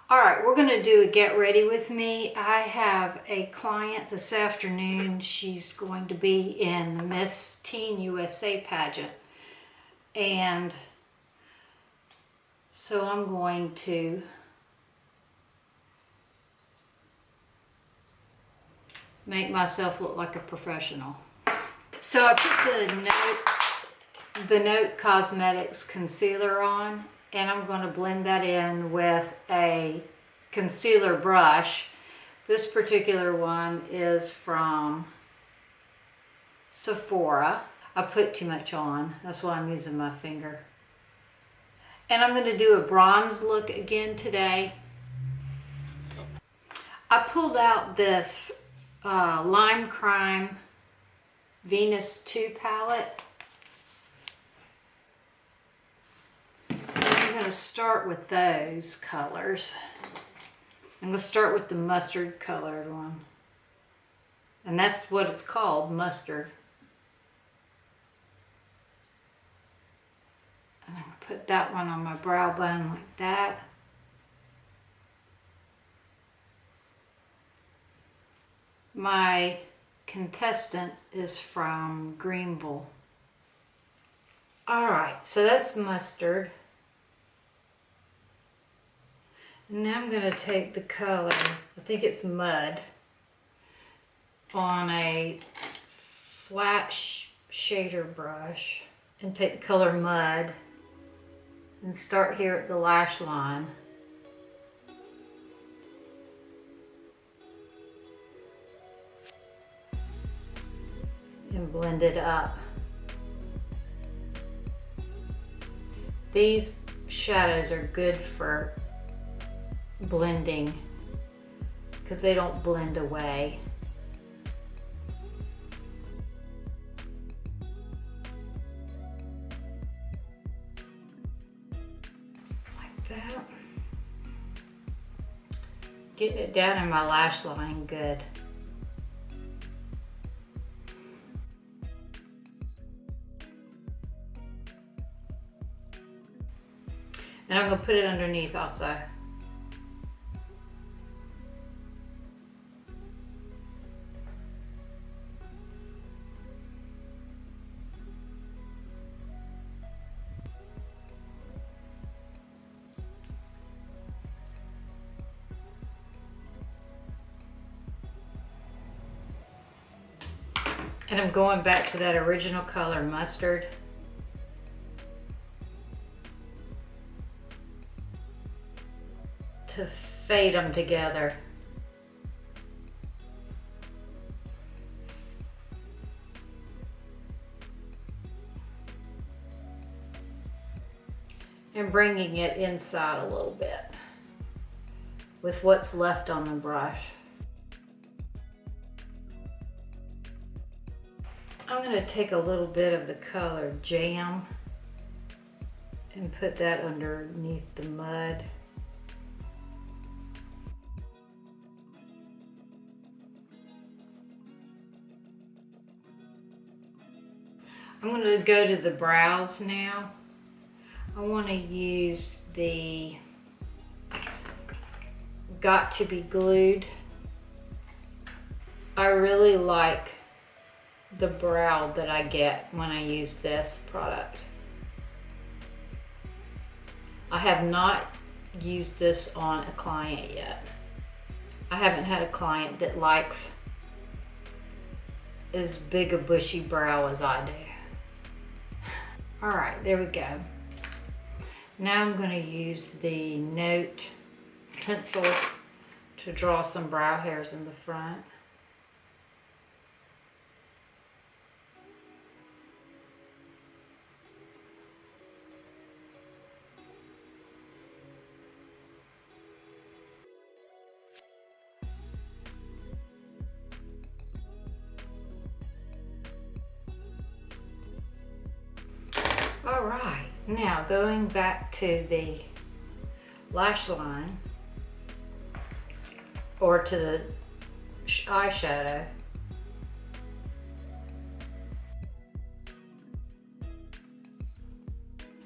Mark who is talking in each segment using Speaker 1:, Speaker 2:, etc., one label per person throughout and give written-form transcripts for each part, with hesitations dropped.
Speaker 1: All right, we're gonna do a get ready with me. I have a client this afternoon. She's going to be in the Miss Teen USA pageant. And so I'm going to make myself look like a professional. So I put the Note Cosmetics concealer on, and I'm going to blend that in with a concealer brush. This particular one is from Sephora. I put too much on, that's why I'm using my finger. And I'm going to do a bronze look again today. I pulled out this LimeCrime Venus 2 palette. I'm going to start with those colors. I'm going to start with the mustard colored one. And that's what it's called, mustard. And I'm going to put that one on my brow bone like that. My contestant is from Greenville. Alright, so that's mustard. And now I'm going to take the color, I think it's Mud, on a flat shader brush and take the color Mud and start here at the lash line. And blend it up. These shadows are good for blending because they don't blend away. Like that. Getting it down in my lash line good. And I'm going to put it underneath also. And I'm going back to that original color, mustard. To fade them together. And bringing it inside a little bit with what's left on the brush. I'm going to take a little bit of the color Jam and put that underneath the Mud. I'm going to go to the brows now. I want to use the Got2B Glued. I really like the brow that I get when I use this product. I have not used this on a client yet. I haven't had a client that likes as big a bushy brow as I do. All right, there we go. Now I'm going to use the Note pencil to draw some brow hairs in the front. All right, now going back to the lash line or to the eyeshadow.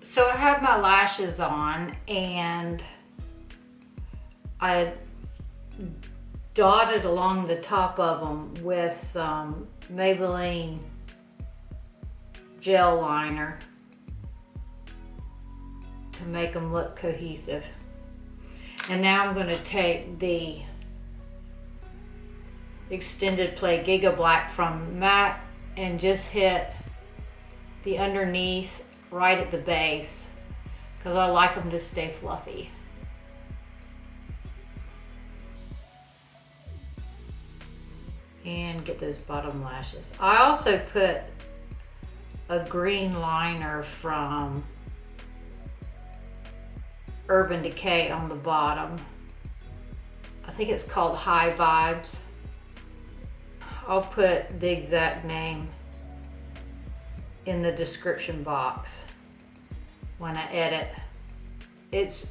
Speaker 1: So I have my lashes on and I dotted along the top of them with some Maybelline Gel LIner to make them look cohesive. And now I'm going to take the Extended Play Gigablack from MAC and just hit the underneath right at the base because I like them to stay fluffy. And get those bottom lashes. I also put a green liner from Urban Decay on the bottom. I think it's called High Vibes. I'll put the exact name in the description box when I edit.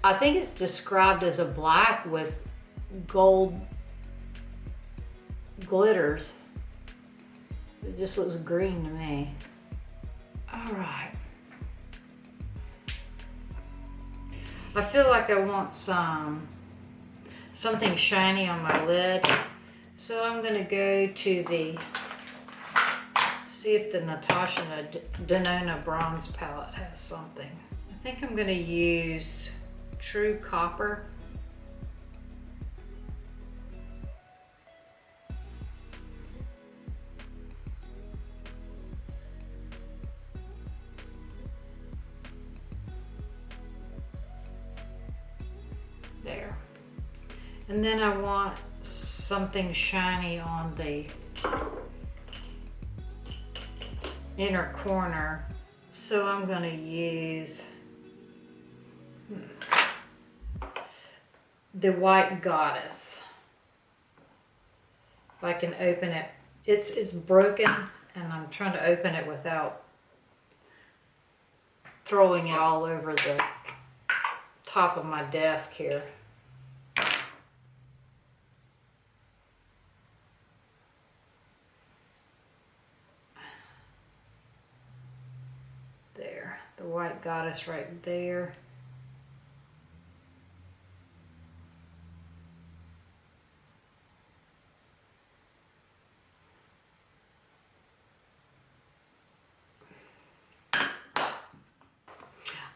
Speaker 1: I think it's described as a black with gold glitters. It just looks green to me. All right. I feel like I want something shiny on my lid. So I'm gonna go to see if the Natasha Denona Bronze Palette has something. I think I'm gonna use True Copper. There. And then I want something shiny on the inner corner. So I'm going to use the White Goddess. If I can open it. It's broken and I'm trying to open it without throwing it all over the top of my desk here. There, the White Goddess right there.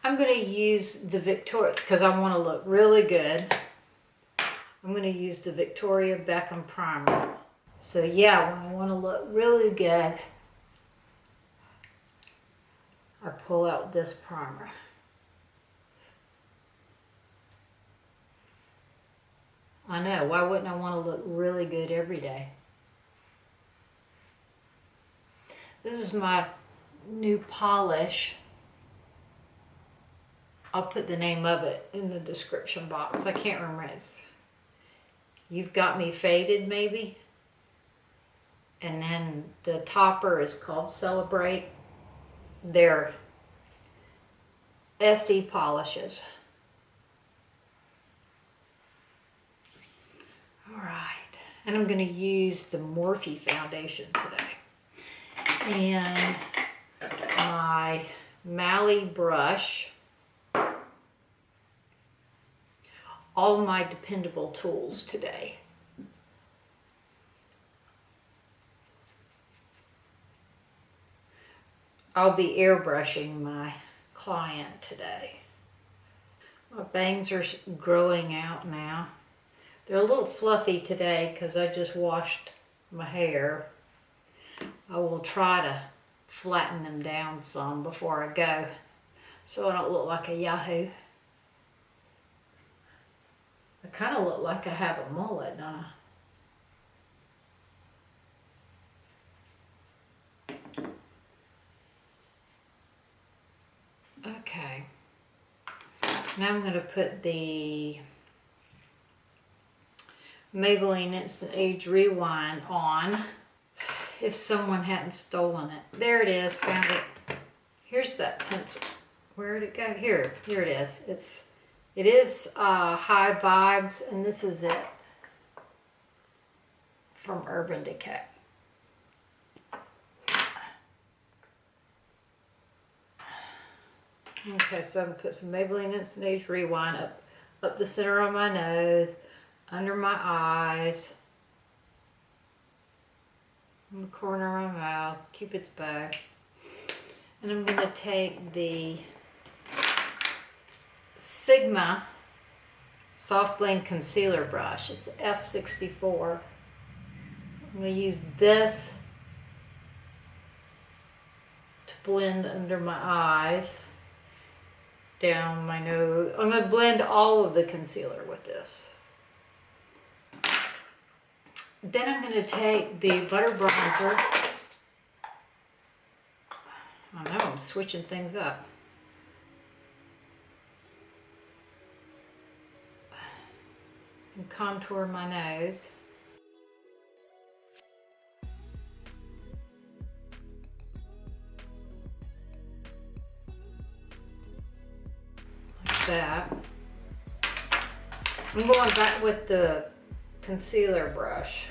Speaker 1: I'm going to use the Victoria, because I want to look really good, I'm going to use the Victoria Beckham primer. So yeah, when I want to look really good, I pull out this primer. I know, why wouldn't I want to look really good every day? This is my new polish. I'll put the name of it in the description box. I can't remember. It's You've Got Me Faded, maybe. And then the topper is called Celebrate. They're Essie polishes. All right. And I'm going to use the Morphe foundation today. And my Mally brush. All my dependable tools today. I'll be airbrushing my client today. My bangs are growing out now. They're a little fluffy today because I just washed my hair. I will try to flatten them down some before I go so I don't look like a yahoo. I kind of look like I have a mullet, don't I? Okay. Now I'm going to put the Maybelline Instant Age Rewind on, if someone hadn't stolen it. There it is, found it. Here's that pencil. Where did it go? Here it is. It is High Vibes, and this is it from Urban Decay. Okay, so I'm going to put some Maybelline Instant Age Rewind up the center of my nose, under my eyes, in the corner of my mouth, Cupid's bow. And I'm going to take the Sigma Soft Blend Concealer Brush. It's the F64. I'm going to use this to blend under my eyes, down my nose. I'm going to blend all of the concealer with this. Then I'm going to take the Butter Bronzer. I know, I'm switching things up. And contour my nose. Like that. I'm going back with the concealer brush,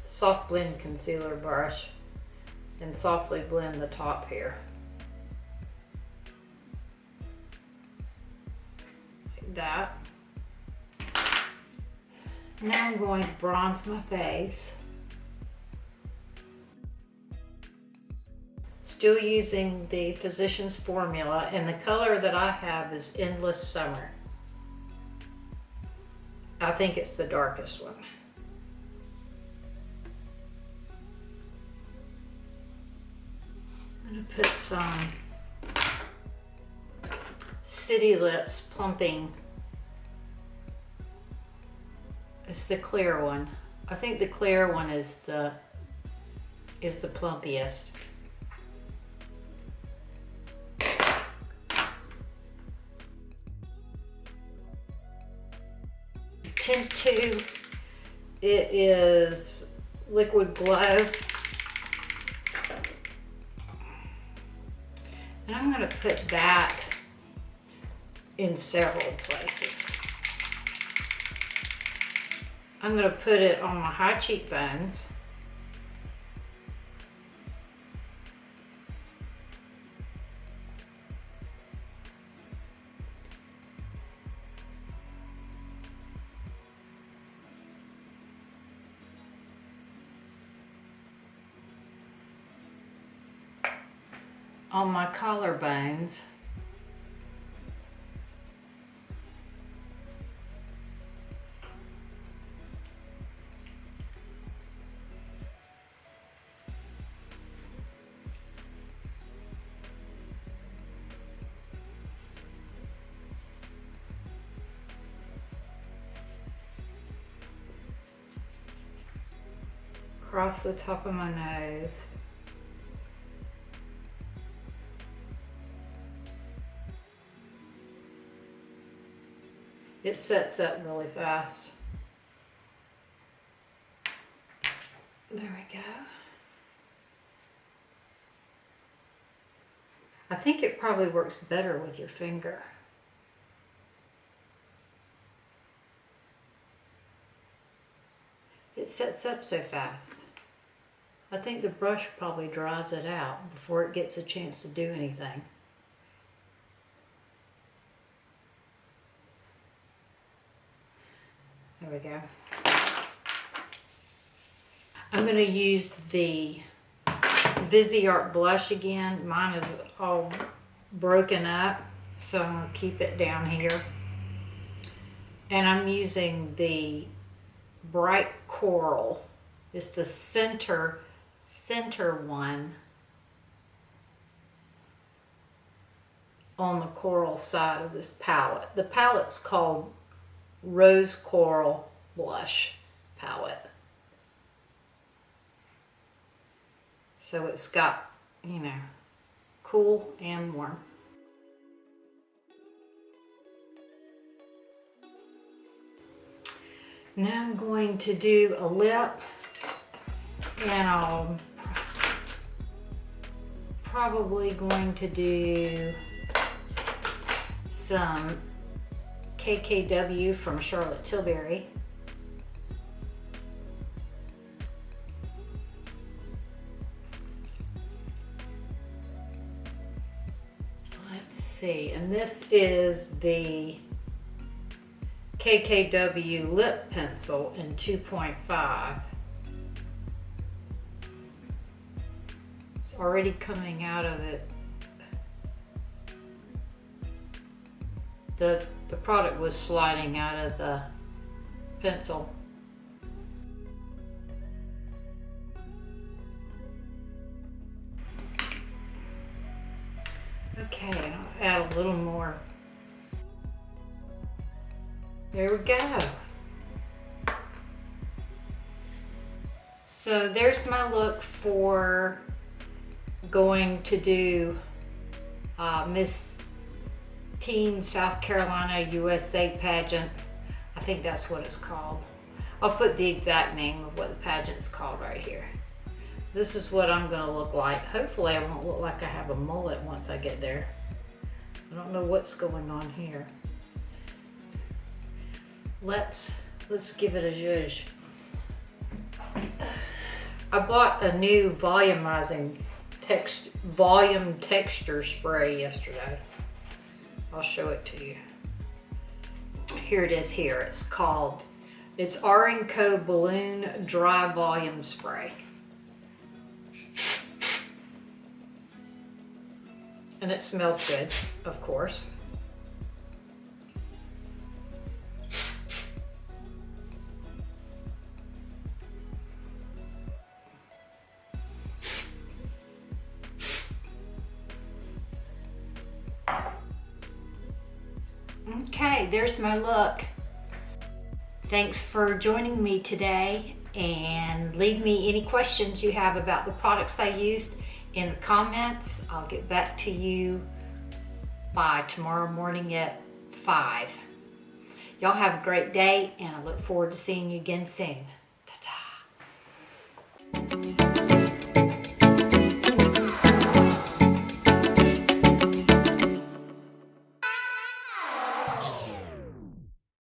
Speaker 1: soft blend concealer brush, and softly blend the top here. Like that. Now I'm going to bronze my face. Still using the Physicians Formula, and the color that I have is Endless Summer. I think it's the darkest one. I'm going to put some City Lips Plumping. It's the clear one. I think the clear one is the plumpiest. Temptu, it is Liquid Glow. And I'm going to put that in several places. I'm going to put it on my high cheekbones. On my collarbones. Across the top of my nose. It sets up really fast. There we go. I think it probably works better with your finger. It sets up so fast. I think the brush probably dries it out before it gets a chance to do anything. There we go. I'm going to use the Viseart blush again. Mine is all broken up, so I'm going to keep it down here. And I'm using the Bright Coral. It's the center one on the coral side of this palette. The palette's called Rose Coral Blush palette. So it's got, you know, cool and warm. Now I'm going to do a lip, and I'm probably going to do some KKW from Charlotte Tilbury. Let's see, and this is the KKW lip pencil in 2.5. It's already coming out of it. The product was sliding out of the pencil. Okay, I'll add a little more. There we go. So there's my look for going to do Miss Teen South Carolina USA pageant. I think that's what it's called. I'll put the exact name of what the pageant's called right here. This is what I'm gonna look like. Hopefully I won't look like I have a mullet once I get there. I don't know what's going on here. Let's give it a zhuzh. I bought a new volume texture spray yesterday. I'll show it to you. Here it is here. It's R+Co Balloon Dry Volume Spray. And it smells good, of course. Okay, there's my look. Thanks for joining me today, and leave me any questions you have about the products I used in the comments. I'll get back to you by tomorrow morning at 5. Y'all have a great day, and I look forward to seeing you again soon. Ta-ta.